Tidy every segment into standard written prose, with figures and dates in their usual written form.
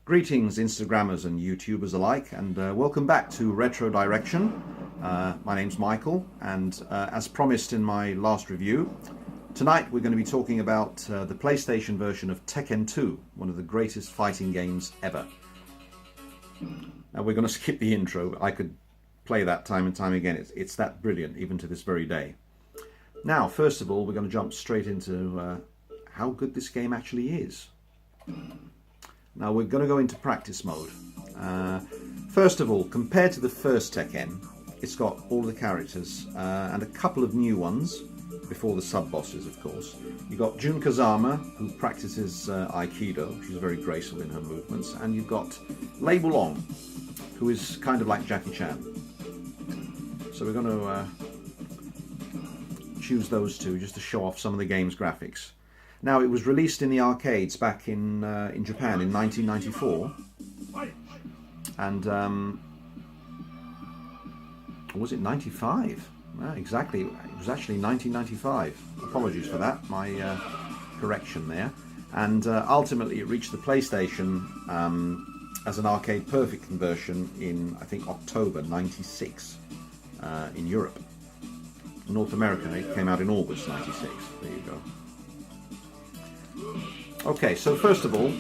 Greetings Instagrammers and YouTubers alike, and welcome back to Retro Direction. My name's Michael, and as promised in my last review, tonight we're going to be talking about the PlayStation version of Tekken 2, one of the greatest fighting games ever. Now we're going to skip the intro. I could play that time and time again. It's that brilliant, even to this very day. Now, first of all, we're going to jump straight into how good this game actually is. Now we're going to go into practice mode. First of all, compared to the first Tekken, it's got all the characters and a couple of new ones before the sub-bosses, of course. You've got Jun Kazama, who practices Aikido. She's very graceful in her movements. And you've got Lei Wulong, who is kind of like Jackie Chan. So we're going to choose those two just to show off some of the game's graphics. Now, it was released in the arcades back in Japan in 1994, and or was it 95? Exactly, it was actually 1995. Apologies for that, my correction there. And ultimately, it reached the PlayStation as an arcade perfect conversion in, I think, October '96 in Europe. In North America, it came out in August '96. There you go. Okay, so first of all,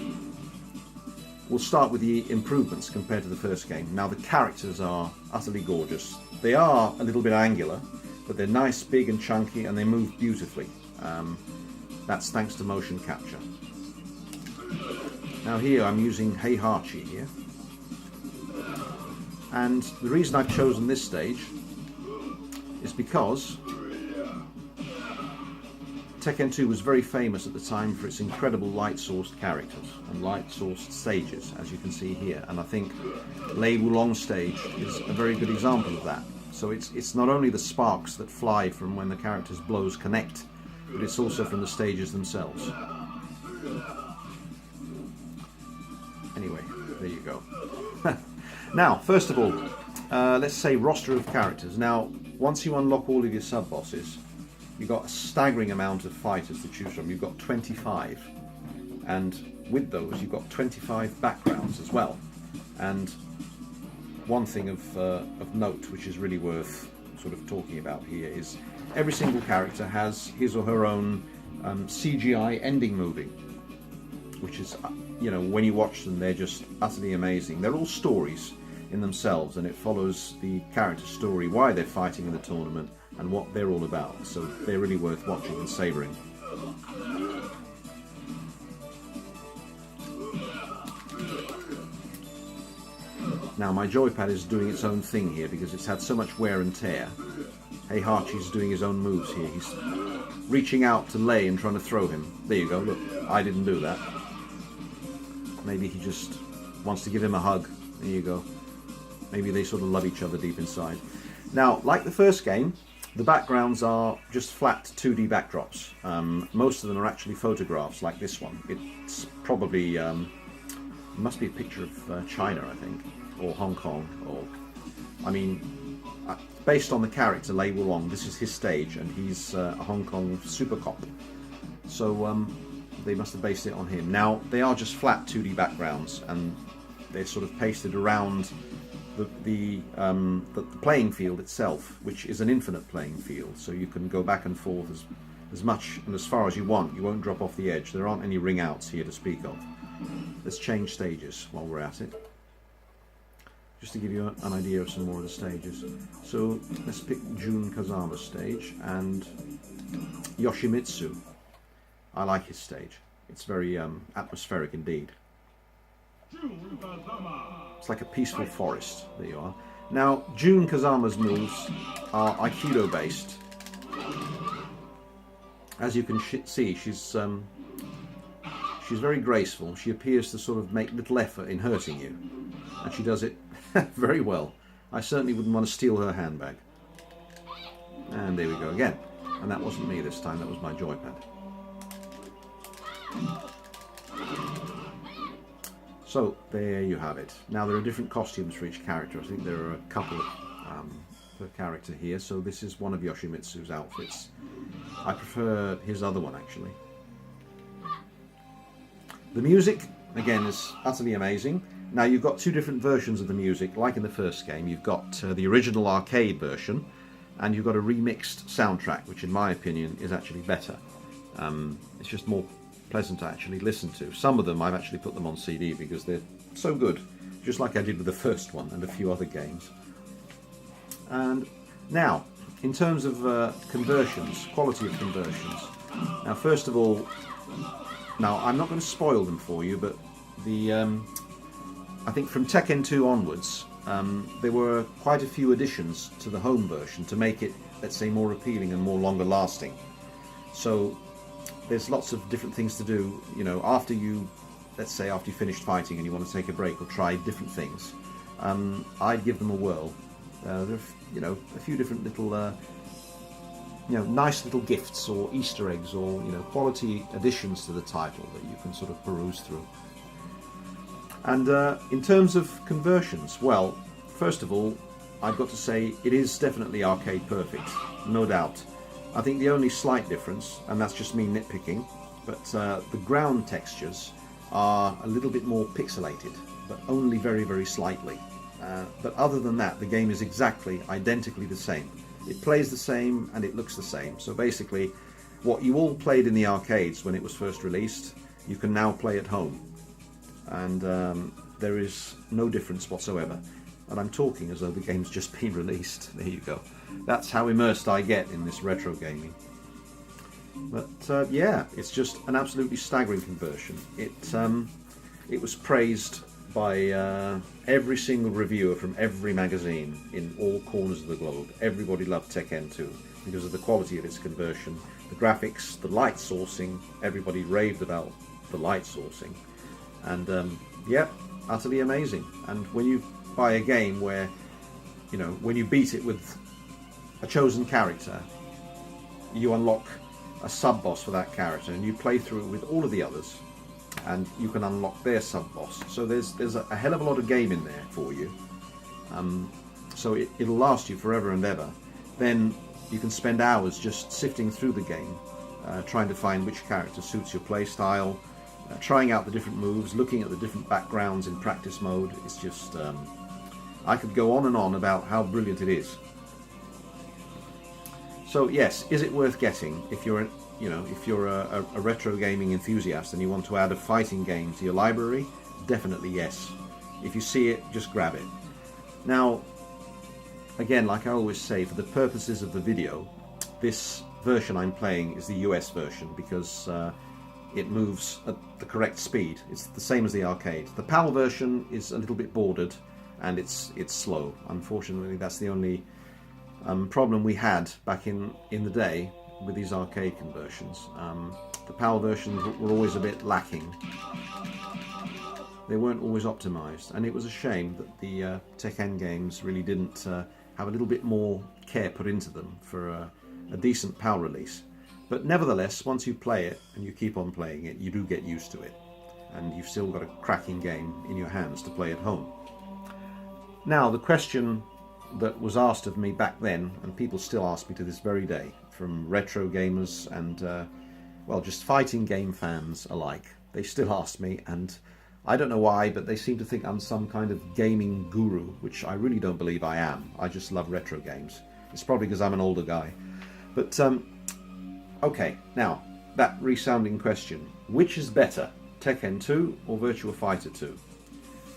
we'll start with the improvements compared to the first game. Now, the characters are utterly gorgeous. They are a little bit angular, but they're nice, big and chunky, and they move beautifully. That's thanks to motion capture. Now here, I'm using Heihachi here. And the reason I've chosen this stage is because Tekken 2 was very famous at the time for its incredible light-sourced characters and light-sourced stages, as you can see here. And I think Lei Wulong's stage is a very good example of that. So it's not only the sparks that fly from when the character's blows connect, but it's also from the stages themselves. Anyway, there you go. Now, first of all, let's say roster of characters. Now, once you unlock all of your sub-bosses, you've got a staggering amount of fighters to choose from. You've got 25, and with those you've got 25 backgrounds as well. And one thing of note, which is really worth sort of talking about here, is every single character has his or her own CGI ending movie, which is, you know, when you watch them, they're just utterly amazing. They're all stories in themselves, and it follows the character's story, why they're fighting in the tournament, and what they're all about. So they're really worth watching and savouring. Now, my joypad is doing its own thing here because it's had so much wear and tear. Heihachi's doing his own moves here. He's reaching out to Lei and trying to throw him. There you go, look, I didn't do that. Maybe he just wants to give him a hug. There you go. Maybe they sort of love each other deep inside. Now, like the first game, the backgrounds are just flat 2D backdrops. Most of them are actually photographs, like this one. It's probably, it must be a picture of China, I think, or Hong Kong, or, I mean, based on the character Lei Wulong. This is his stage, and he's a Hong Kong super cop. So they must have based it on him. Now, they are just flat 2D backgrounds, and they're sort of pasted around the playing field itself, which is an infinite playing field, so you can go back and forth as much and as far as you want. You won't drop off the edge. There aren't any ring outs here to speak of. Let's change stages while we're at it, just to give you an idea of some more of the stages. So let's pick Jun Kazama's stage and Yoshimitsu. I like his stage. It's very atmospheric indeed. It's like a peaceful forest. There you are. Now, Jun Kazama's moves are Aikido based. As you can see, she's very graceful. She appears to sort of make little effort in hurting you, and she does it very well. I certainly wouldn't want to steal her handbag. And there we go again. And that wasn't me this time. That was my joypad. So there you have it. Now, there are different costumes for each character. I think there are a couple per character here. So this is one of Yoshimitsu's outfits. I prefer his other one, actually. The music again, is utterly amazing. Now, you've got two different versions of the music, like in the first game. You've got the original arcade version, and you've got a remixed soundtrack, which in my opinion is actually better. It's just more pleasant to actually listen to. Some of them, I've actually put them on CD because they're so good, just like I did with the first one and a few other games. And now, in terms of conversions, quality of conversions. Now, first of all, now I'm not going to spoil them for you, but I think from Tekken 2 onwards, there were quite a few additions to the home version to make it, let's say, more appealing and more longer lasting. So there's lots of different things to do, you know, after you, let's say, after you finished fighting and you want to take a break or try different things. I'd give them a whirl. There are, you know, a few different little, you know, nice little gifts or Easter eggs or, you know, quality additions to the title that you can sort of peruse through. And in terms of conversions, well, first of all, I've got to say it is definitely arcade perfect, no doubt. I think the only slight difference, and that's just me nitpicking, but the ground textures are a little bit more pixelated, but only very, very slightly. But other than that, the game is exactly identically the same. It plays the same and it looks the same. So basically, what you all played in the arcades when it was first released, you can now play at home. And there is no difference whatsoever. And I'm talking as though the game's just been released. There you go. That's how immersed I get in this retro gaming. But yeah, it's just an absolutely staggering conversion. It was praised by every single reviewer from every magazine in all corners of the globe. Everybody loved Tekken 2 because of the quality of its conversion, the graphics, the light sourcing. Everybody raved about the light sourcing. And yeah, utterly amazing. And when you buy a game where, you know, when you beat it with a chosen character, you unlock a sub-boss for that character and you play through it with all of the others and you can unlock their sub-boss. So there's a hell of a lot of game in there for you. So it'll last you forever and ever. Then you can spend hours just sifting through the game, trying to find which character suits your play style, trying out the different moves, looking at the different backgrounds in practice mode. It's just, I could go on and on about how brilliant it is. So yes, is it worth getting if you're, a retro gaming enthusiast and you want to add a fighting game to your library? Definitely yes. If you see it, just grab it. Now, again, like I always say, for the purposes of the video, this version I'm playing is the US version because it moves at the correct speed. It's the same as the arcade. The PAL version is a little bit bordered and it's slow. Unfortunately, that's the only problem we had back in the day with these arcade conversions. The PAL versions were always a bit lacking. They weren't always optimized, and it was a shame that the Tekken games really didn't have a little bit more care put into them for a decent PAL release. But nevertheless, once you play it and you keep on playing it, you do get used to it, and you've still got a cracking game in your hands to play at home. Now, the question that was asked of me back then, and people still ask me to this very day, from retro gamers and, well, just fighting game fans alike. They still ask me, and I don't know why, but they seem to think I'm some kind of gaming guru, which I really don't believe I am. I just love retro games. It's probably because I'm an older guy. But, okay, now, that resounding question. Which is better, Tekken 2 or Virtua Fighter 2?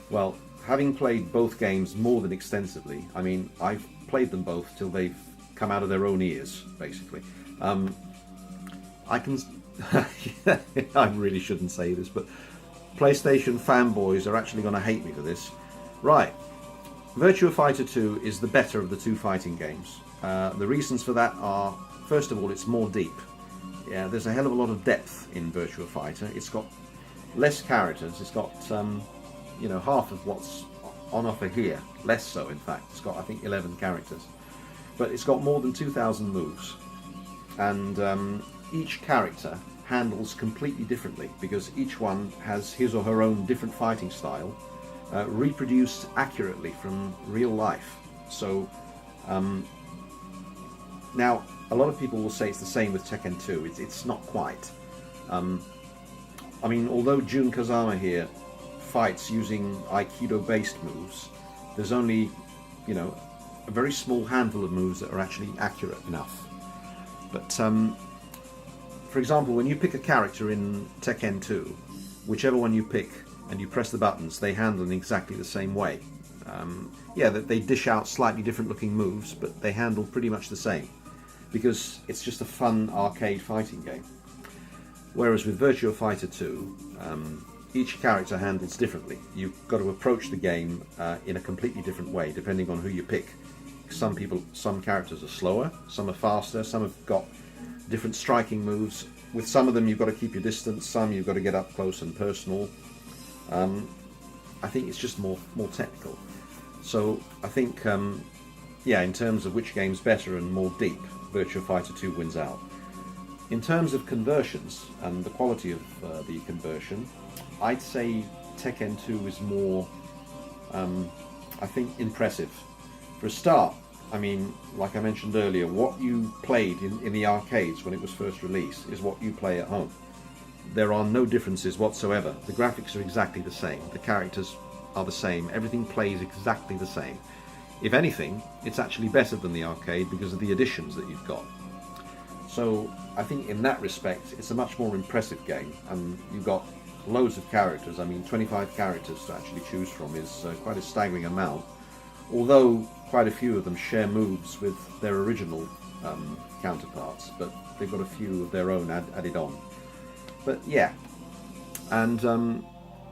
Well, having played both games more than extensively, I mean, I've played them both till they've come out of their own ears, basically. I can... I really shouldn't say this, but PlayStation fanboys are actually going to hate me for this. Right, Virtua Fighter 2 is the better of the two fighting games. The reasons for that are, first of all, it's more deep. Yeah, there's a hell of a lot of depth in Virtua Fighter. It's got less characters. It's got, half of what's on offer here. Less so, in fact. It's got, I think, 11 characters. But it's got more than 2,000 moves. And each character handles completely differently because each one has his or her own different fighting style, reproduced accurately from real life. So, now, a lot of people will say it's the same with Tekken 2. It's not quite. I mean, although Jun Kazama here fights using Aikido-based moves, there's only, you know, a very small handful of moves that are actually accurate enough. But for example, when you pick a character in Tekken 2, whichever one you pick and you press the buttons, they handle in exactly the same way. Yeah, they dish out slightly different looking moves, but they handle pretty much the same, because it's just a fun arcade fighting game. Whereas with Virtua Fighter 2, each character handles differently. You've got to approach the game in a completely different way, depending on who you pick. Some characters are slower, some are faster, some have got different striking moves. With some of them you've got to keep your distance, some you've got to get up close and personal. I think it's just more technical. So I think, yeah, in terms of which game's better and more deep, Virtua Fighter 2 wins out. In terms of conversions and the quality of the conversion, I'd say Tekken 2 is more, I think, impressive. For a start, I mean, like I mentioned earlier, what you played in the arcades when it was first released is what you play at home. There are no differences whatsoever. The graphics are exactly the same, the characters are the same, everything plays exactly the same. If anything, it's actually better than the arcade because of the additions that you've got. So I think in that respect, it's a much more impressive game, and you've got loads of characters. I mean, 25 characters to actually choose from is quite a staggering amount, although quite a few of them share moves with their original counterparts, but they've got a few of their own added on. But yeah, and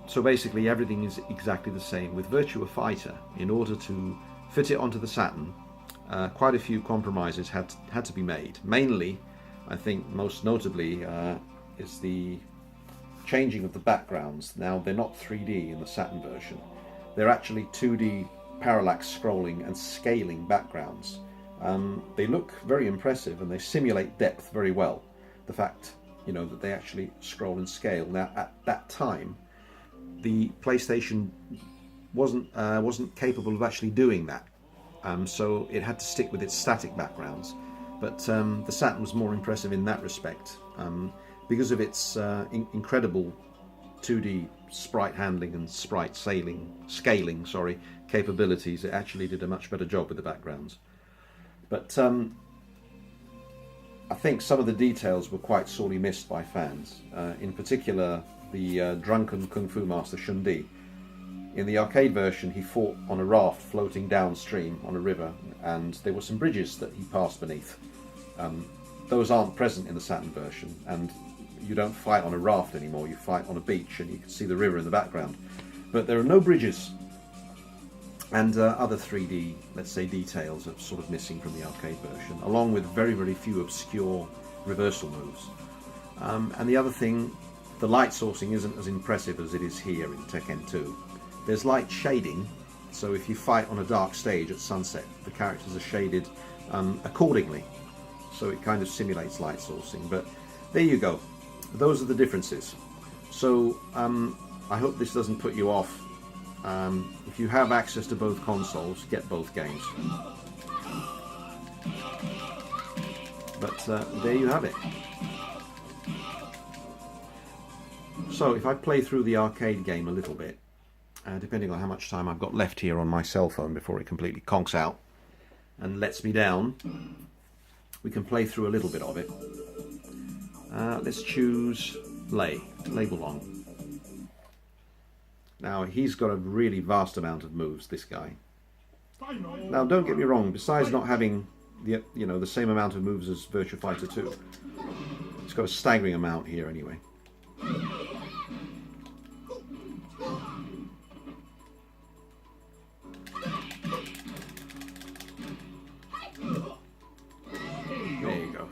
so basically everything is exactly the same. With Virtua Fighter, in order to fit it onto the Saturn, quite a few compromises had to be made. Mainly, I think most notably, is the changing of the backgrounds. Now, they're not 3D in the Saturn version. They're actually 2D parallax scrolling and scaling backgrounds. They look very impressive and they simulate depth very well. The fact, you know, that they actually scroll and scale. Now, at that time, the PlayStation wasn't capable of actually doing that. So it had to stick with its static backgrounds. But the Saturn was more impressive in that respect. Because of its incredible 2D sprite handling and sprite scaling capabilities, it actually did a much better job with the backgrounds. But I think some of the details were quite sorely missed by fans. In particular, the drunken Kung Fu master Shun-Di. In the arcade version, he fought on a raft floating downstream on a river, and there were some bridges that he passed beneath. Those aren't present in the Saturn version, and you don't fight on a raft anymore, you fight on a beach and you can see the river in the background. But there are no bridges, and other 3D, let's say, details are sort of missing from the arcade version, along with very, very few obscure reversal moves. And the other thing, the light sourcing isn't as impressive as it is here in Tekken 2. There's light shading, so if you fight on a dark stage at sunset, the characters are shaded accordingly, so it kind of simulates light sourcing. But there you go, those are the differences. So I hope this doesn't put you off. If you have access to both consoles, get both games. But there you have it. So if I play through the arcade game a little bit, depending on how much time I've got left here on my cell phone before it completely conks out and lets me down, we can play through a little bit of it. Let's choose Lei Wulong. Now, he's got a really vast amount of moves, this guy. Now, don't get me wrong, besides not having the same amount of moves as Virtua Fighter 2, it's got a staggering amount here anyway. There you go.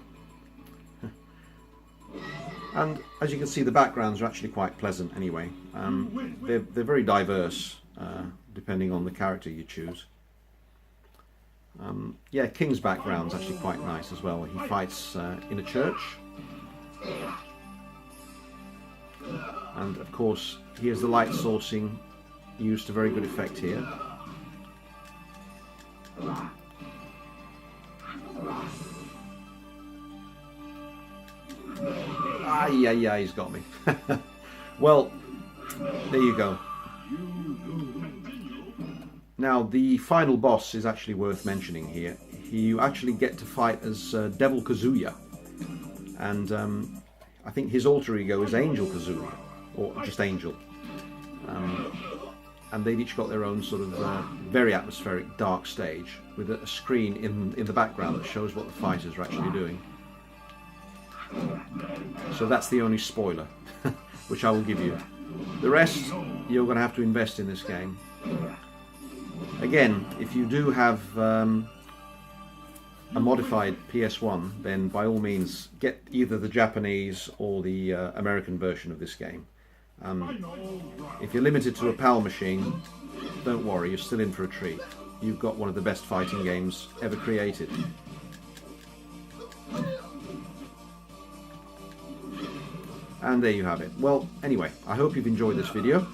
And as you can see, the backgrounds are actually quite pleasant anyway. They're very diverse, depending on the character you choose. Yeah, King's background's actually quite nice as well. He fights in a church. And of course, here's the light sourcing used to very good effect here. Yeah, he's got me. Well, there you go. Now, the final boss is actually worth mentioning here. You actually get to fight as Devil Kazuya, and I think his alter ego is Angel Kazuya, or just Angel. And they've each got their own sort of very atmospheric dark stage with a screen in the background that shows what the fighters are actually doing. So that's the only spoiler, which I will give you. The rest, you're going to have to invest in this game. Again, if you do have a modified PS1, then by all means get either the Japanese or the American version of this game. If you're limited to a PAL machine, don't worry, you're still in for a treat. You've got one of the best fighting games ever created. And there you have it. Well, anyway, I hope you've enjoyed this video.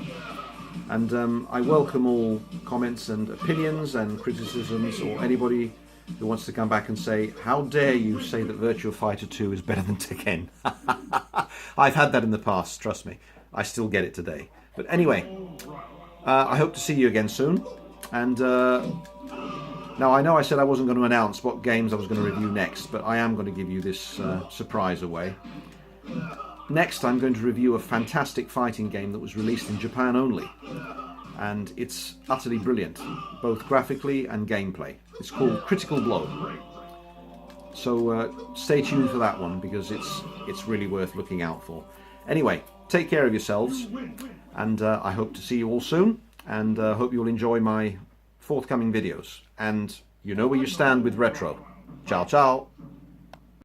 And I welcome all comments and opinions and criticisms, or anybody who wants to come back and say, how dare you say that Virtua Fighter 2 is better than Tekken? I've had that in the past, trust me. I still get it today. But anyway, I hope to see you again soon. And now I know I said I wasn't going to announce what games I was going to review next, but I am going to give you this surprise away. Next, I'm going to review a fantastic fighting game that was released in Japan only, and it's utterly brilliant, both graphically and gameplay. It's called Critical Blow. So stay tuned for that one, because it's really worth looking out for. Anyway, take care of yourselves, and I hope to see you all soon, and hope you'll enjoy my forthcoming videos. And you know where you stand with retro. Ciao, ciao.